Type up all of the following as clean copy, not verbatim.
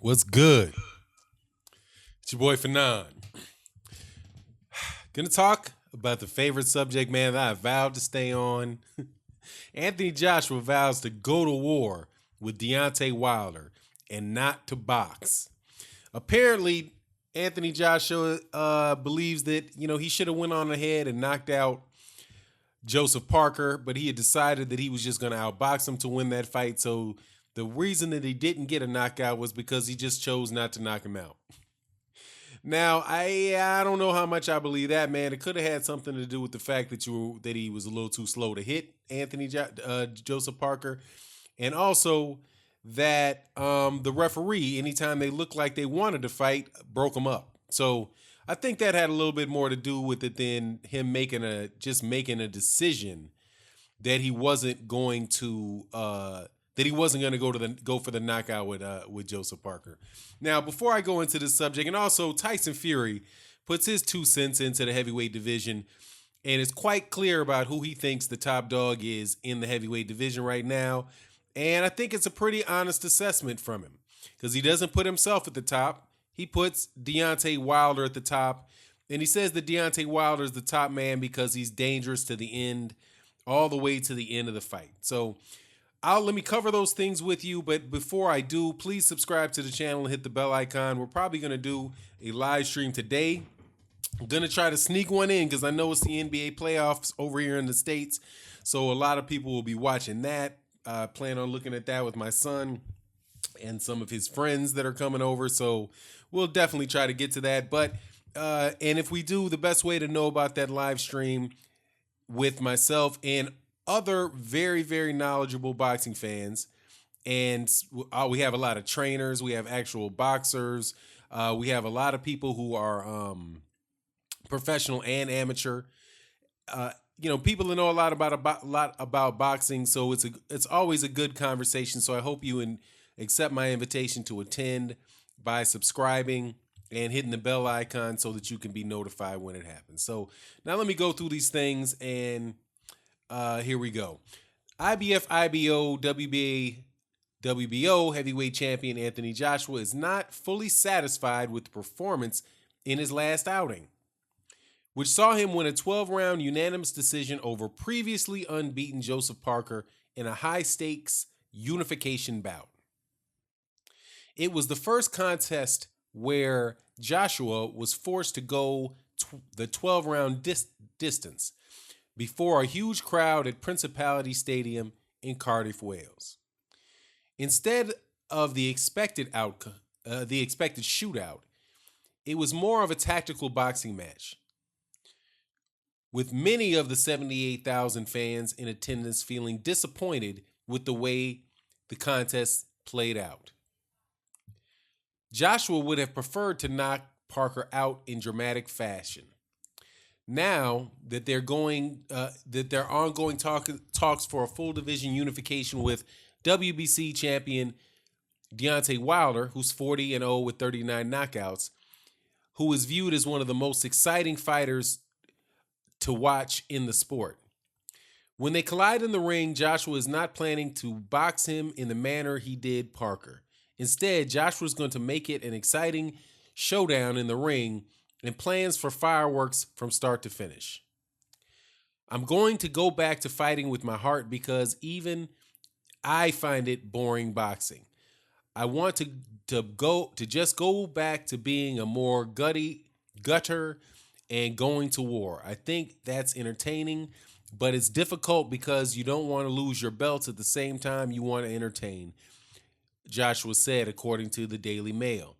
What's good? It's your boy Fanon. Gonna talk about the favorite subject, man, that I vowed to stay on. Anthony Joshua vows to go to war with Deontay Wilder and not to box. Apparently, Anthony Joshua believes that he should have went on ahead and knocked out Joseph Parker, but he had decided that he was just going to outbox him to win that fight. So the reason that he didn't get a knockout was because he just chose not to knock him out. Now, I don't know how much I believe that, man. It could have had something to do with the fact that he was a little too slow to hit Joseph Parker, and also that the referee, anytime they looked like they wanted to fight, broke them up. So I think that had a little bit more to do with it than him making a decision that he wasn't going to go for the knockout with Joseph Parker. Now, before I go into this subject, and also Tyson Fury puts his 2 cents into the heavyweight division, and is quite clear about who he thinks the top dog is in the heavyweight division right now. And I think it's a pretty honest assessment from him because he doesn't put himself at the top. He puts Deontay Wilder at the top, and he says that Deontay Wilder is the top man because he's dangerous to the end, all the way to the end of the fight. So let me cover those things with you, but before I do, please subscribe to the channel and hit the bell icon. We're probably going to do a live stream today. I'm going to try to sneak one in because I know it's the NBA playoffs over here in the States, so a lot of people will be watching that. I plan on looking at that with my son and some of his friends that are coming over, so we'll definitely try to get to that. But and if we do, the best way to know about that live stream with myself and other very, very knowledgeable boxing fans. And we have a lot of trainers, we have actual boxers, we have a lot of people who are professional and amateur. People that know a lot about boxing, so it's always a good conversation. So I hope you accept my invitation to attend by subscribing and hitting the bell icon so that you can be notified when it happens. So now let me go through these things, and here we go. IBF, IBO, WBA, WBO heavyweight champion Anthony Joshua is not fully satisfied with the performance in his last outing, which saw him win a 12-round unanimous decision over previously unbeaten Joseph Parker in a high-stakes unification bout. It was the first contest where Joshua was forced to go the 12-round distance before a huge crowd at Principality Stadium in Cardiff, Wales. Instead of the expected shootout, it was more of a tactical boxing match, with many of the 78,000 fans in attendance feeling disappointed with the way the contest played out. Joshua would have preferred to knock Parker out in dramatic fashion. Now that their ongoing talks for a full division unification with WBC champion Deontay Wilder, who's 40-0 with 39 knockouts, who is viewed as one of the most exciting fighters to watch in the sport. When they collide in the ring, Joshua is not planning to box him in the manner he did Parker. Instead, Joshua is going to make it an exciting showdown in the ring and plans for fireworks from start to finish. I'm going to go back to fighting with my heart because even I find it boring boxing. I want to just go back to being a more gutter and going to war. I think that's entertaining, but it's difficult because you don't want to lose your belts at the same time you want to entertain, Joshua said, according to the Daily Mail.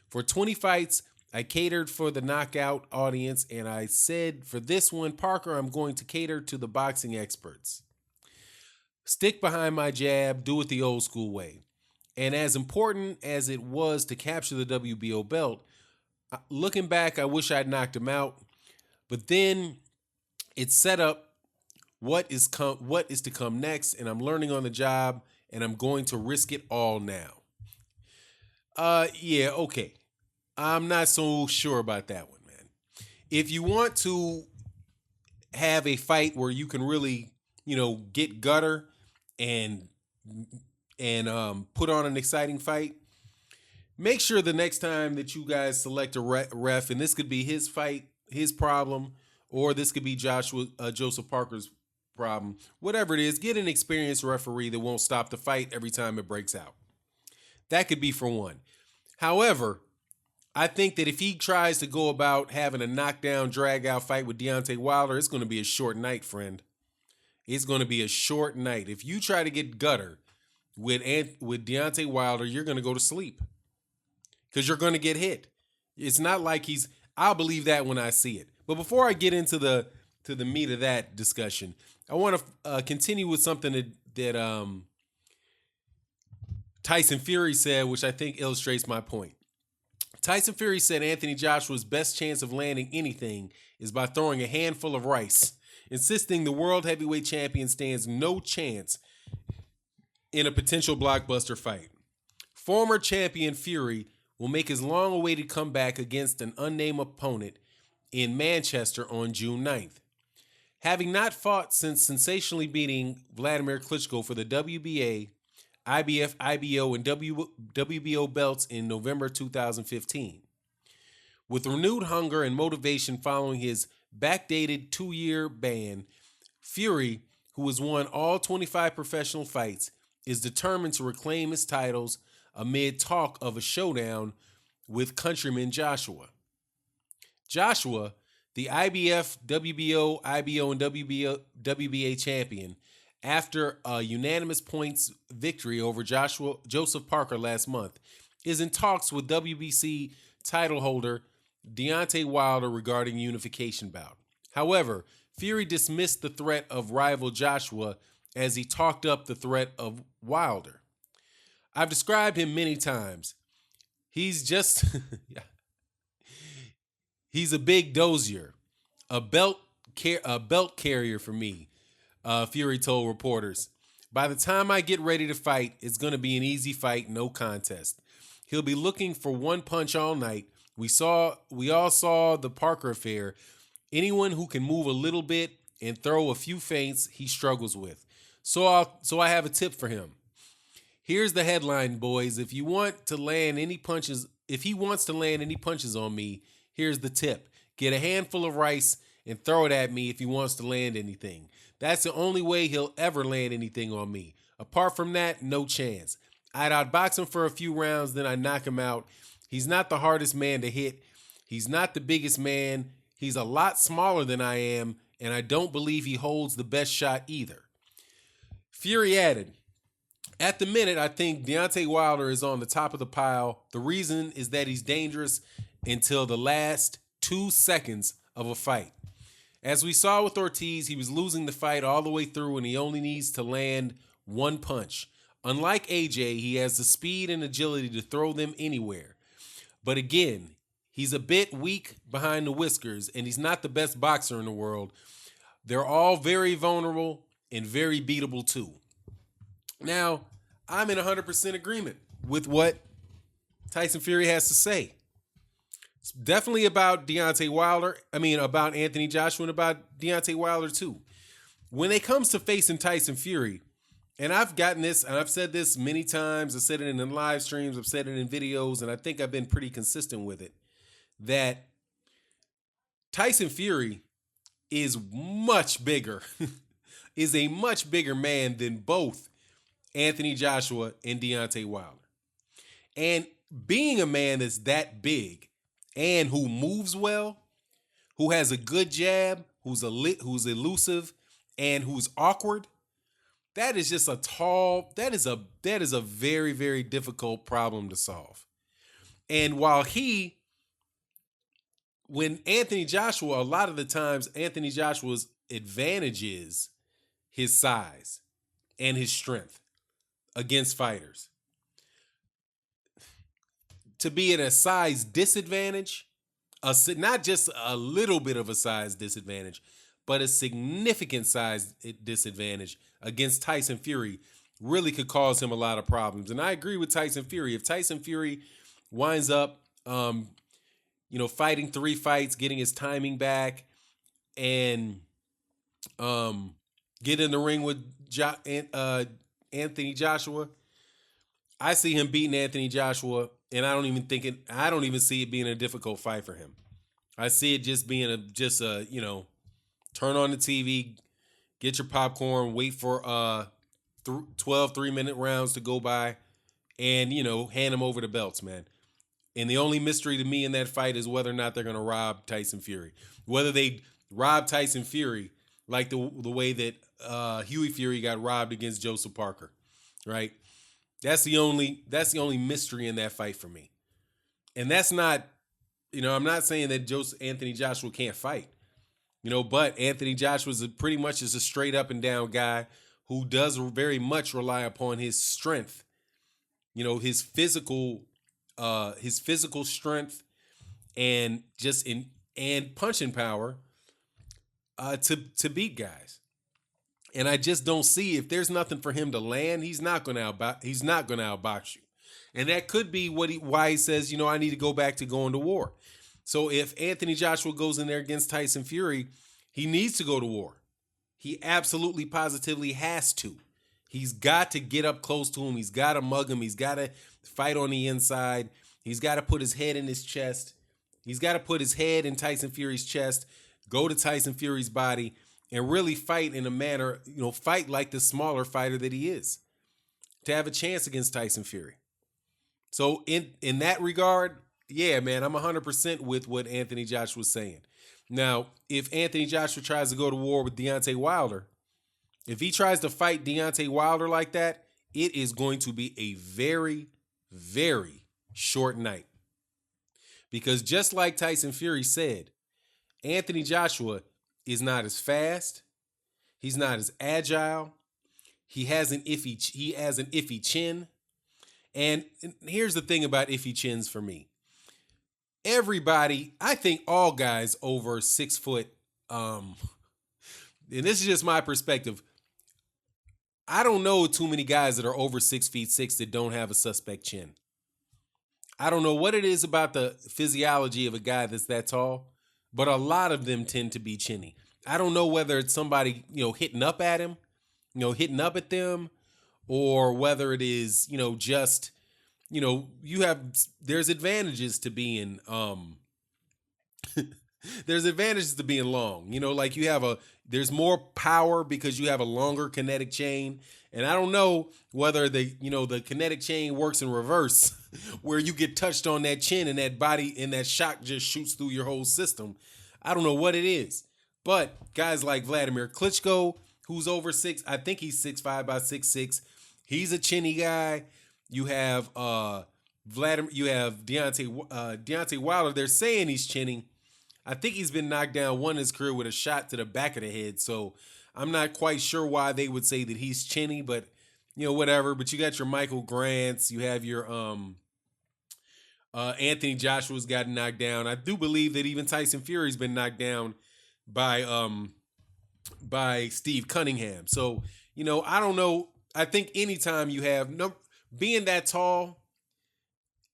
For 20 fights, I catered for the knockout audience, and I said for this one, Parker, I'm going to cater to the boxing experts. Stick behind my jab, do it the old school way. And as important as it was to capture the WBO belt, looking back, I wish I'd knocked him out. But then it set up what is to come next, and I'm learning on the job, and I'm going to risk it all now. Yeah, okay. I'm not so sure about that one, man. If you want to have a fight where you can really, get gutter and put on an exciting fight, Make sure the next time that you guys select a ref, and this could be his fight, his problem, or this could be Joseph Parker's problem. Whatever it is, get an experienced referee that won't stop the fight every time it breaks out. That could be for one. However, I think that if he tries to go about having a knockdown, drag out fight with Deontay Wilder, it's going to be a short night, friend. It's going to be a short night. If you try to get gutter with Deontay Wilder, you're going to go to sleep because you're going to get hit. It's not like he's. I'll believe that when I see it. But before I get into the meat of that discussion, I want to continue with something that Tyson Fury said, which I think illustrates my point. Tyson Fury said Anthony Joshua's best chance of landing anything is by throwing a handful of rice, insisting the world heavyweight champion stands no chance in a potential blockbuster fight. Former champion Fury will make his long-awaited comeback against an unnamed opponent in Manchester on June 9th. Having not fought since sensationally beating Vladimir Klitschko for the WBA, IBF, IBO, and WBO belts in November 2015. With renewed hunger and motivation following his backdated 2-year ban, Fury, who has won all 25 professional fights, is determined to reclaim his titles amid talk of a showdown with countryman Joshua. Joshua, the IBF, WBO, IBO, and WBA champion, after a unanimous points victory over Joseph Parker last month, is in talks with WBC title holder Deontay Wilder regarding unification bout. However, Fury dismissed the threat of rival Joshua as he talked up the threat of Wilder. I've described him many times. He's just he's a big dozier, a belt carrier for me. Fury told reporters, "By the time I get ready to fight, it's going to be an easy fight, no contest. He'll be looking for one punch all night. We all saw the Parker affair. Anyone who can move a little bit and throw a few feints, he struggles with. So I have a tip for him. Here's the headline, boys. If he wants to land any punches on me, here's the tip. Get a handful of rice and throw it at me if he wants to land anything. That's the only way he'll ever land anything on me. Apart from that, no chance. I'd outbox him for a few rounds, then I'd knock him out. He's not the hardest man to hit. He's not the biggest man. He's a lot smaller than I am, and I don't believe he holds the best shot either." Fury added, "At the minute, I think Deontay Wilder is on the top of the pile. The reason is that he's dangerous until the last 2 seconds of a fight. As we saw with Ortiz, he was losing the fight all the way through and he only needs to land one punch. Unlike AJ, he has the speed and agility to throw them anywhere. But again, he's a bit weak behind the whiskers and he's not the best boxer in the world. They're all very vulnerable and very beatable too." Now, I'm in 100% agreement with what Tyson Fury has to say. It's definitely about about Anthony Joshua and about Deontay Wilder too. When it comes to facing Tyson Fury, and I've gotten this, and I've said this many times, I've said it in the live streams, I've said it in videos, and I think I've been pretty consistent with it, that Tyson Fury is much bigger, is a much bigger man than both Anthony Joshua and Deontay Wilder. And being a man that's that big and who moves well, who has a good jab, who's elusive, and who's awkward, that is just that is a very, very difficult problem to solve. And when Anthony Joshua, a lot of the times Anthony Joshua's advantage is his size and his strength against fighters. To be at a size disadvantage, not just a little bit of a size disadvantage, but a significant size disadvantage against Tyson Fury really could cause him a lot of problems. And I agree with Tyson Fury. If Tyson Fury winds up, fighting 3 fights, getting his timing back, and get in the ring with Anthony Joshua, I see him beating Anthony Joshua, and I don't even see it being a difficult fight for him. I see it just being a turn on the TV, get your popcorn, wait for 12 3-minute rounds to go by, and hand him over the belts, man. And the only mystery to me in that fight is whether or not they're going to rob Tyson Fury. Whether they rob Tyson Fury like the way that Huey Fury got robbed against Joseph Parker, right? That's the only mystery in that fight for me. And that's not, I'm not saying that Anthony Joshua can't fight, but Anthony Joshua is pretty much is a straight up and down guy who does very much rely upon his strength, his physical strength and just in and punching power to beat guys. And I just don't see if there's nothing for him to land, he's not going to outbox you. And that could be why he says, I need to go back to going to war. So if Anthony Joshua goes in there against Tyson Fury, he needs to go to war. He absolutely positively has to. He's got to get up close to him. He's got to mug him. He's got to fight on the inside. He's got to put his head in his chest. He's got to put his head in Tyson Fury's chest, go to Tyson Fury's body, and really fight in a manner, fight like the smaller fighter that he is to have a chance against Tyson Fury. So in that regard, yeah, man, I'm 100% with what Anthony Joshua was saying. Now, if Anthony Joshua tries to go to war with Deontay Wilder, if he tries to fight Deontay Wilder like that, it is going to be a very, very short night. Because just like Tyson Fury said, Anthony Joshua is not as fast. He's not as agile. He has an iffy chin. And here's the thing about iffy chins for me. Everybody, I think all guys over 6 foot, and this is just my perspective. I don't know too many guys that are over 6'6" that don't have a suspect chin. I don't know what it is about the physiology of a guy that's that tall, but a lot of them tend to be chinny. I don't know whether it's somebody, hitting up at him, hitting up at them, or whether it is, just, there's advantages to being, there's advantages to being long, like there's more power because you have a longer kinetic chain. And I don't know whether the kinetic chain works in reverse where you get touched on that chin and that body and that shock just shoots through your whole system. I don't know what it is. But guys like Vladimir Klitschko, who's over 6, I think he's 6'5" by 6'6". He's a chinny guy. You have Deontay Wilder. They're saying he's chinny. I think he's been knocked down one in his career with a shot to the back of the head. So I'm not quite sure why they would say that he's chinny, but whatever. But you got your Michael Grants, you have your Anthony Joshua's gotten knocked down. I do believe that even Tyson Fury's been knocked down by Steve Cunningham. So, I don't know. I think anytime you have being that tall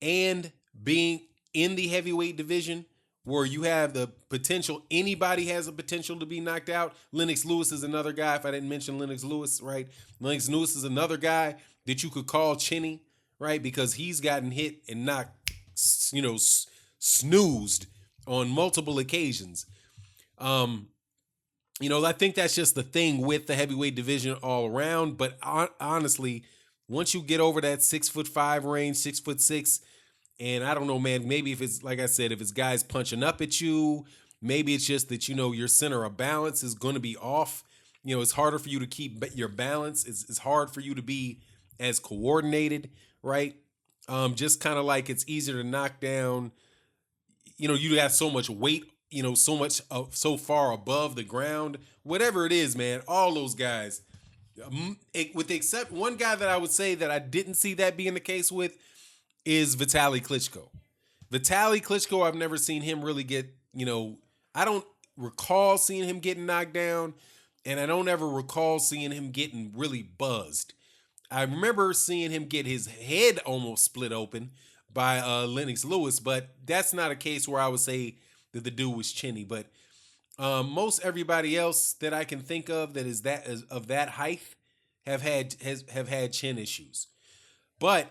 and being in the heavyweight division where you have the potential, anybody has a potential to be knocked out. Lennox Lewis is another guy. If I didn't mention Lennox Lewis, right? Lennox Lewis is another guy that you could call chinny, right? Because he's gotten hit and knocked, snoozed on multiple occasions. I think that's just the thing with the heavyweight division all around. But honestly, once you get over that 6'5" range, 6'6", and I don't know, man, maybe if it's, like I said, if it's guys punching up at you, maybe it's just that, your center of balance is going to be off. It's harder for you to keep your balance. It's hard for you to be as coordinated, right? Just kind of like it's easier to knock down, you have so much weight, so far above the ground, whatever it is, man, all those guys, with the except one guy that I would say that I didn't see that being the case with is Vitaly Klitschko. Vitaly Klitschko, I've never seen him really get, I don't recall seeing him getting knocked down, and I don't ever recall seeing him getting really buzzed. I remember seeing him get his head almost split open by Lennox Lewis, but that's not a case where I would say that the dude was chinny. But most everybody else that I can think of that is of that height have had chin issues. But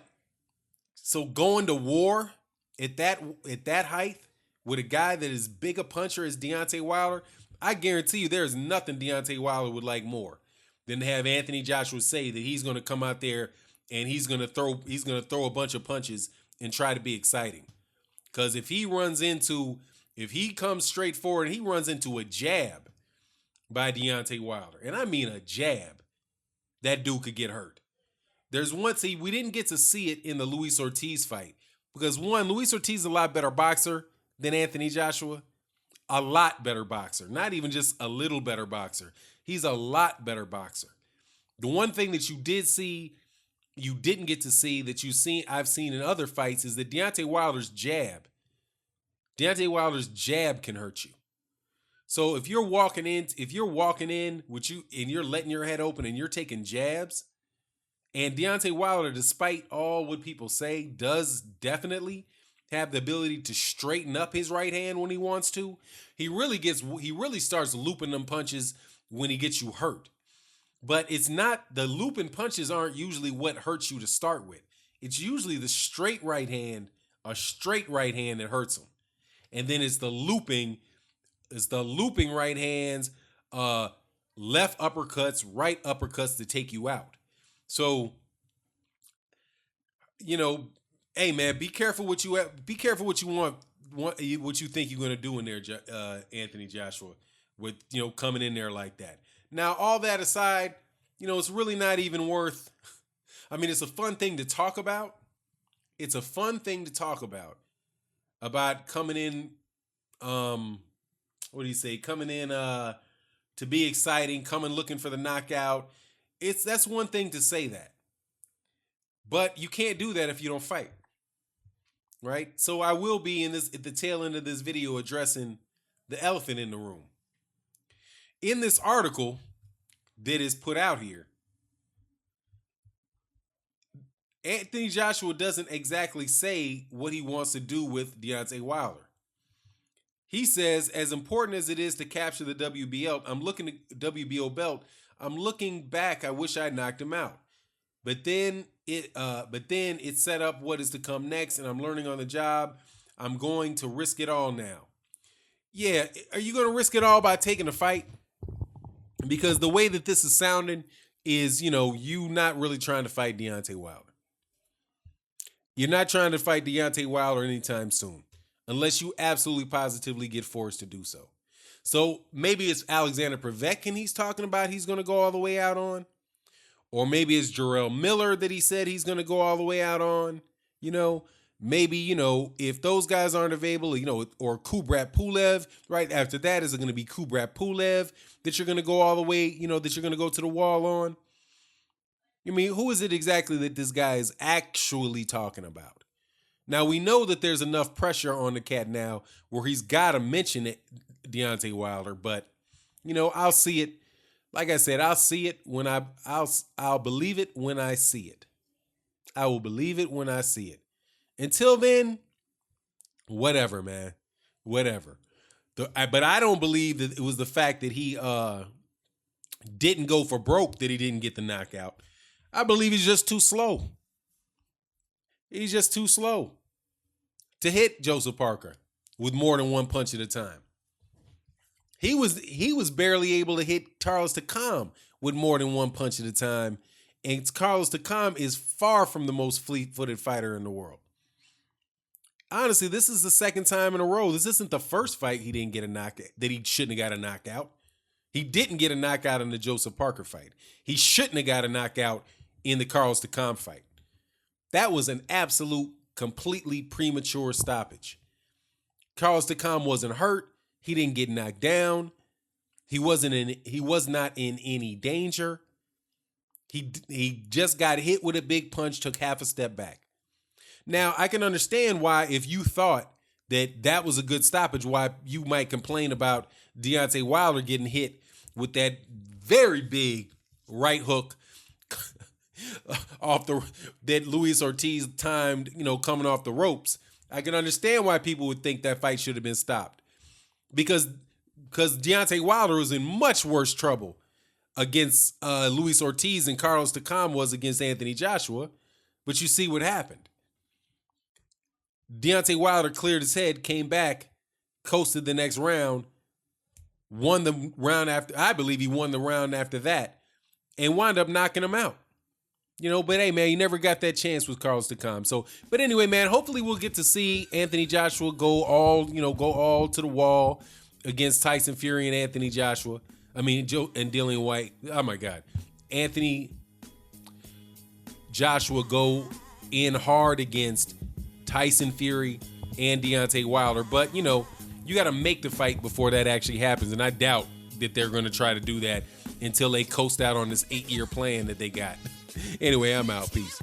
So going to war at that height with a guy that is big a puncher as Deontay Wilder, I guarantee you there is nothing Deontay Wilder would like more than to have Anthony Joshua say that he's going to come out there and he's going to throw a bunch of punches and try to be exciting. Because if he comes straight forward and he runs into a jab by Deontay Wilder, and I mean a jab, that dude could get hurt. There's one, see, we didn't get to see it in the Luis Ortiz fight because one, Luis Ortiz is a lot better boxer than Anthony Joshua. A lot better boxer. Not even just a little better boxer. He's a lot better boxer. The one thing that you didn't get to see that I've seen in other fights is that Deontay Wilder's jab can hurt you. So if you're walking in with you and you're letting your head open and you're taking jabs, and Deontay Wilder, despite all what people say, does definitely have the ability to straighten up his right hand when he wants to. He really starts looping them punches when he gets you hurt. But it's not, the looping punches aren't usually what hurts you to start with. It's usually the straight right hand that hurts him. And then it's the looping right hands, left uppercuts, right uppercuts to take you out. So, hey man, be careful what you want, what you think you're gonna do in there, Anthony Joshua, with coming in there like that. Now, all that aside, it's really not even worth. I mean, it's a fun thing to talk about. It's a fun thing to talk about coming in. What do you say? Coming in to be exciting, coming looking for the knockout. That's one thing to say that. But you can't do that if you don't fight. Right? So I will be at the tail end of this video addressing the elephant in the room. In this article that is put out here, Anthony Joshua doesn't exactly say what he wants to do with Deontay Wilder. He says, as important as it is to capture the WBO belt, I'm looking back. I wish I knocked him out. But then it set up what is to come next, and I'm learning on the job. I'm going to risk it all now. Yeah, are you going to risk it all by taking a fight? Because the way that this is sounding is, you not really trying to fight Deontay Wilder. You're not trying to fight Deontay Wilder anytime soon, unless you absolutely positively get forced to do so. So maybe it's Alexander Povetkin he's talking about he's going to go all the way out on. Or maybe it's Jarrell Miller that he said he's going to go all the way out on. Maybe, if those guys aren't available, or Kubrat Pulev, right after that, is it going to be Kubrat Pulev that you're going to go all the way, that you're going to go to the wall on? I mean, who is it exactly that this guy is actually talking about? Now, we know that there's enough pressure on the cat now where he's got to mention it, Deontay Wilder, but, I'll see it. Like I said, I'll see it when I'll believe it when I see it. I will believe it when I see it. Until then, whatever, man. Whatever. But I don't believe that it was the fact that he didn't go for broke that he didn't get the knockout. I believe he's just too slow. He's just too slow to hit Joseph Parker with more than one punch at a time. He was barely able to hit Carlos Takam with more than one punch at a time. And Carlos Takam is far from the most fleet-footed fighter in the world. Honestly, this is the second time in a row. This isn't the first fight he didn't get a knockout, that he shouldn't have got a knockout. He didn't get a knockout in the Joseph Parker fight. He shouldn't have got a knockout in the Carlos Takam fight. That was an absolute, completely premature stoppage. Carlos Takam wasn't hurt. He didn't get knocked down. He was not in any danger. He just got hit with a big punch, took half a step back. Now, I can understand why, if you thought that was a good stoppage, why you might complain about Deontay Wilder getting hit with that very big right hook that Luis Ortiz timed, coming off the ropes. I can understand why people would think that fight should have been stopped. Because Deontay Wilder was in much worse trouble against Luis Ortiz than Carlos Takam was against Anthony Joshua. But you see what happened. Deontay Wilder cleared his head, came back, coasted the next round, won the round after. I believe he won the round after that, and wound up knocking him out. But hey, man, he never got that chance with Carlos Takam. So, but anyway, man, hopefully we'll get to see Anthony Joshua go all to the wall against Tyson Fury and Anthony Joshua. I mean, Joe and Dillian White. Oh my God, Anthony Joshua go in hard against Tyson Fury and Deontay Wilder. But you got to make the fight before that actually happens, and I doubt that they're going to try to do that until they coast out on this 8-year plan that they got. Anyway, I'm out. Peace.